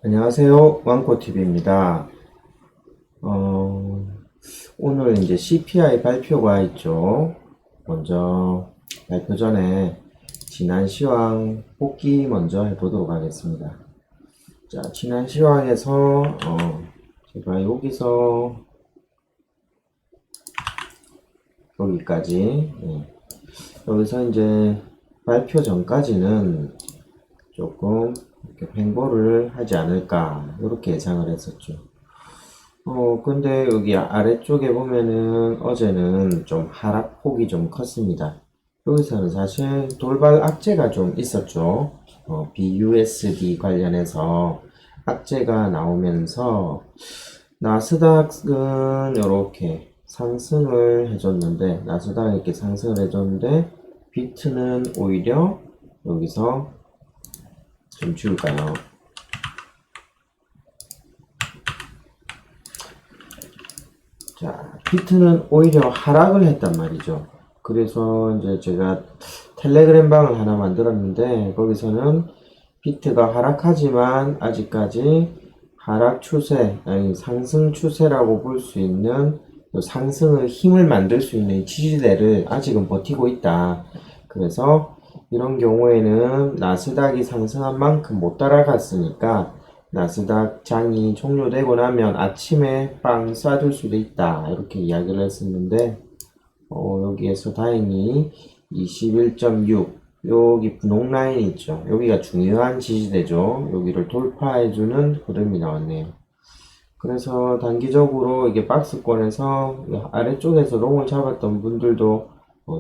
안녕하세요. 왕코TV입니다. 오늘 이제 CPI 발표가 있죠. 먼저 발표 전에 지난 시황 뽑기 먼저 해보도록 하겠습니다. 자, 지난 시황에서 제가 여기서 여기까지 여기서 이제 발표 전까지는 조금 이렇게 횡보를 하지 않을까 이렇게 예상을 했었죠. 근데 여기 아래쪽에 보면은 어제는 좀 하락폭이 좀 컸습니다. 여기서는 사실 돌발 악재가 좀 있었죠. BUSD 관련해서 악재가 나오면서 나스닥은 이렇게 상승을 해줬는데, 나스닥이 이렇게 상승을 해줬는데, 비트는 오히려 여기서 좀 지울까요? 자, 비트는 오히려 하락을 했단 말이죠. 그래서 이제 제가 텔레그램 방을 하나 만들었는데, 거기서는 비트가 하락하지만 아직까지 하락 추세, 아니 상승 추세라고 볼 수 있는 상승의 힘을 만들 수 있는 지지대를 아직은 버티고 있다. 그래서 이런 경우에는 나스닥이 상승한 만큼 못 따라갔으니까 나스닥 장이 종료되고 나면 아침에 빵 쏴줄 수도 있다. 이렇게 이야기를 했었는데, 여기에서 다행히 21.6, 여기 분홍 라인 있죠. 여기가 중요한 지지대죠. 여기를 돌파해주는 흐름이 나왔네요. 그래서 단기적으로 이게 박스권에서 아래쪽에서 롱을 잡았던 분들도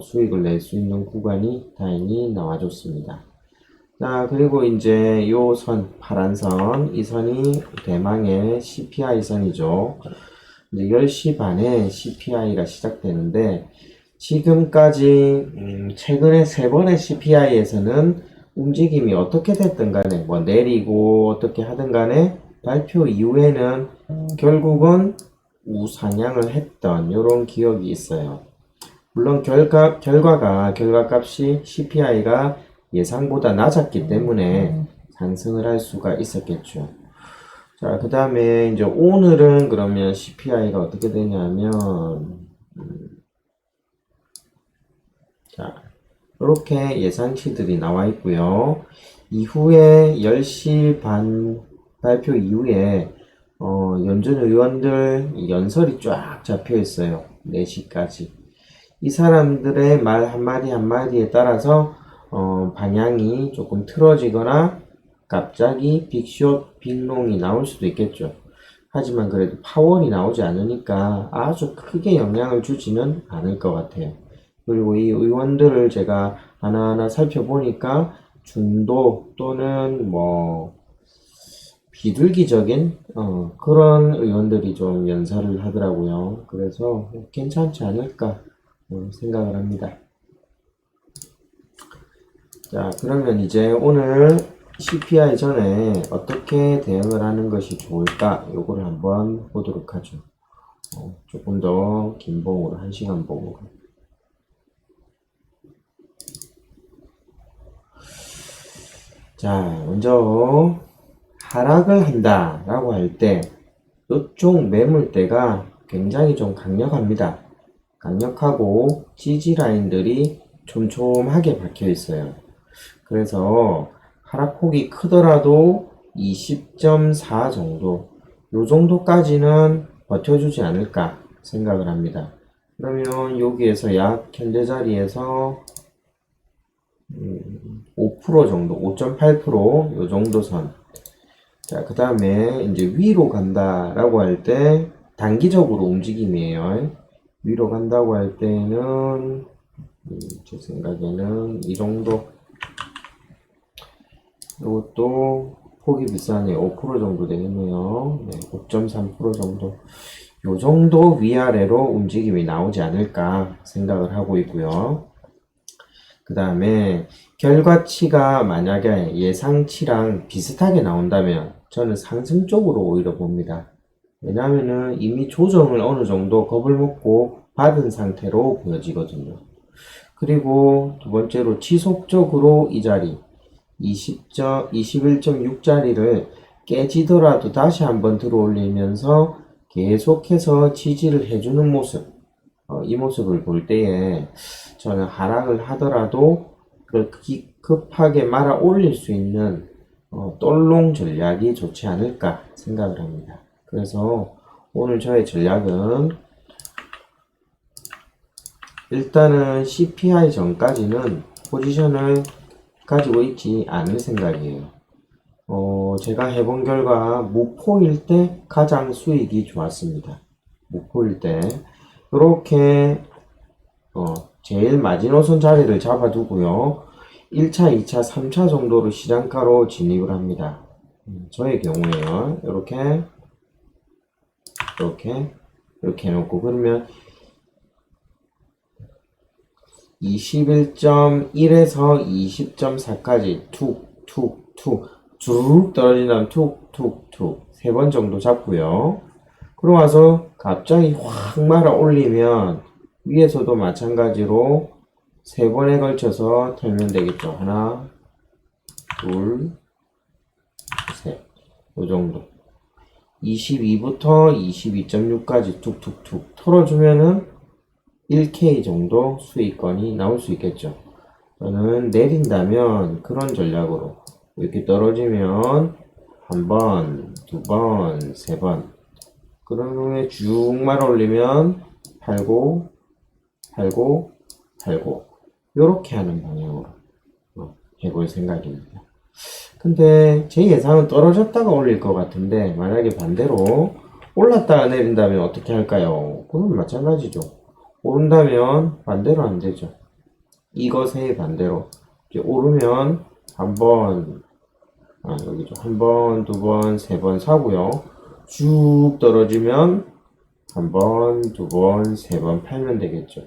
수익을 낼 수 있는 구간이 다행히 나와줬습니다. 자, 그리고 이제 요 선, 파란 선, 이 선이 대망의 CPI 선이죠. 이제 10시 반에 CPI가 시작되는데, 지금까지 최근에 세 번의 CPI에서는 움직임이 어떻게 됐든 간에 뭐 내리고 어떻게 하든 간에 발표 이후에는 결국은 우상향을 했던 이런 기억이 있어요. 물론 결과값이 CPI가 예상보다 낮았기 때문에 상승을 할 수가 있었겠죠. 자, 그 다음에 이제 오늘은 그러면 CPI가 어떻게 되냐면, 자, 이렇게 예상치들이 나와 있고요. 이후에 10시 반 발표 이후에 연준 의원들 연설이 쫙 잡혀 있어요. 4시까지. 이 사람들의 말 한마디 한마디에 따라서 방향이 조금 틀어지거나 갑자기 빅숏, 빅롱이 나올 수도 있겠죠. 하지만 그래도 파월이 나오지 않으니까 아주 크게 영향을 주지는 않을 것 같아요. 그리고 이 의원들을 제가 하나하나 살펴보니까 중도 또는 뭐 비둘기적인 그런 의원들이 좀 연설을 하더라고요. 그래서 괜찮지 않을까 생각을 합니다. 자, 그러면 이제 오늘 CPI 전에 어떻게 대응을 하는 것이 좋을까? 요거를 한번 보도록 하죠. 조금 더 긴 봉으로, 1시간 봉으로. 자, 먼저 하락을 한다 라고 할 때 이쪽 매물대가 굉장히 좀 강력합니다. 강력하고 지지 라인들이 촘촘하게 박혀 있어요. 그래서 하락폭이 크더라도 20.4 정도, 요 정도까지는 버텨주지 않을까 생각을 합니다. 그러면 여기에서 약 현재 자리에서 5% 정도, 5.8%요 정도 선. 자, 그 다음에 이제 위로 간다라고 할 때 단기적으로 움직임이에요. 위로 간다고 할 때는 제 생각에는 이 정도, 이것도 폭이 비싸네요. 5% 정도 되겠네요. 네, 5.3% 정도. 요 정도 위아래로 움직임이 나오지 않을까 생각을 하고 있고요. 그 다음에 결과치가 만약에 예상치랑 비슷하게 나온다면 저는 상승 쪽으로 오히려 봅니다. 왜냐하면은 이미 조정을 어느 정도 겁을 먹고 받은 상태로 보여지거든요. 그리고 두 번째로 지속적으로 이 자리 21.6자리를 깨지더라도 다시 한번 들어 올리면서 계속해서 지지를 해주는 모습, 이 모습을 볼 때에 저는 하락을 하더라도 그걸 급하게 말아 올릴 수 있는 떨롱 전략이 좋지 않을까 생각을 합니다. 그래서 오늘 저의 전략은 일단은 CPI 전까지는 포지션을 가지고 있지 않을 생각이에요. 제가 해본 결과 목포일 때 가장 수익이 좋았습니다. 목포일 때 이렇게 제일 마지노선 자리를 잡아두고요. 1차, 2차, 3차 정도로 시장가로 진입을 합니다. 저의 경우에요. 이렇게 해놓고 그러면 21.1에서 20.4까지 툭툭툭 쭉 떨어진 다음 툭툭툭 3번 정도 잡고요. 그러고 와서 갑자기 확 말아 올리면 위에서도 마찬가지로 3번에 걸쳐서 털면 되겠죠. 하나, 둘, 셋. 요 정도. 22부터 22.6까지 툭툭툭 털어주면은 1K 정도 수익권이 나올 수 있겠죠. 저는 내린다면 그런 전략으로 이렇게 떨어지면 한 번, 두 번, 세 번 그런 후에 쭉 말아 올리면 팔고 팔고 팔고 요렇게 하는 방향으로 해볼 생각입니다. 근데 제 예상은 떨어졌다가 올릴 것 같은데 만약에 반대로 올랐다가 내린다면 어떻게 할까요? 그건 마찬가지죠. 오른다면 반대로 안 되죠. 이것의 반대로 이제 오르면 한 번, 여기죠. 한 번, 두 번, 세 번 사고요. 쭉 떨어지면 한 번, 두 번, 세 번 팔면 되겠죠.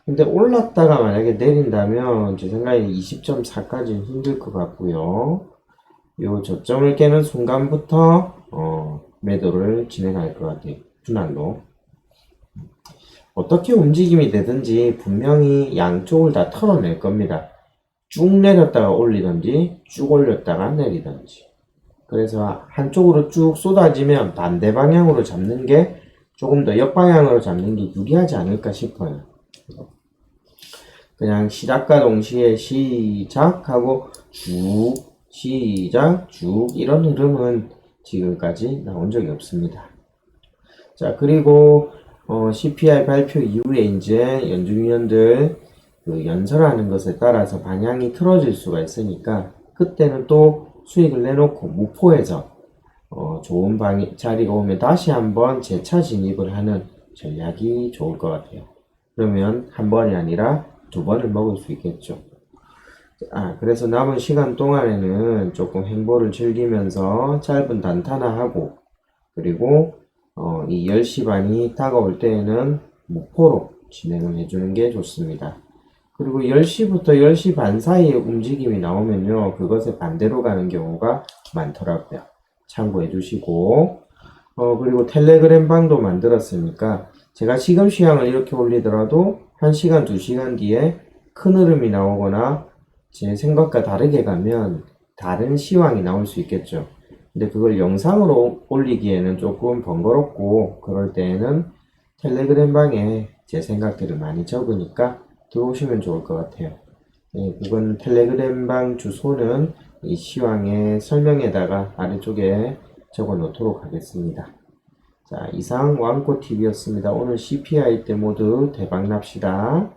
근데 올랐다가 만약에 내린다면 제 생각에 20.4까지는 힘들 것 같고요. 요 저점을 깨는 순간부터 매도를 진행할 것 같아요. 분할로. 어떻게 움직임이 되든지 분명히 양쪽을 다 털어낼 겁니다. 쭉 내렸다가 올리든지 쭉 올렸다가 내리든지. 그래서 한쪽으로 쭉 쏟아지면 반대 방향으로 잡는 게 조금 더 역방향으로 잡는 게 유리하지 않을까 싶어요. 그냥 시작과 동시에 시작하고 쭉 시작 쭉 이런 흐름은 지금까지 나온 적이 없습니다. 자, 그리고 CPI 발표 이후에 이제 연준위원들 그 연설하는 것에 따라서 방향이 틀어질 수가 있으니까 그때는 또 수익을 내놓고 목포에서 좋은 자리가 오면 다시 한번 재차 진입을 하는 전략이 좋을 것 같아요. 그러면 한 번이 아니라 두 번을 먹을 수 있겠죠. 그래서 남은 시간 동안에는 조금 행보를 즐기면서 짧은 단타나 하고 그리고 이 10시 반이 다가올 때에는 목포로 진행을 해주는 게 좋습니다. 그리고 10시부터 10시 반 사이에 움직임이 나오면요. 그것에 반대로 가는 경우가 많더라고요. 참고해 주시고 그리고 텔레그램 방도 만들었으니까 제가 지금 시황을 이렇게 올리더라도 1시간, 2시간 뒤에 큰 흐름이 나오거나 제 생각과 다르게 가면 다른 시황이 나올 수 있겠죠. 근데 그걸 영상으로 올리기에는 조금 번거롭고 그럴 때에는 텔레그램 방에 제 생각들을 많이 적으니까 들어오시면 좋을 것 같아요. 네, 그건 텔레그램 방 주소는 이 시황의 설명에다가 아래쪽에 적어 놓도록 하겠습니다. 자, 이상 왕코TV였습니다. 오늘 CPI 때 모두 대박 납시다.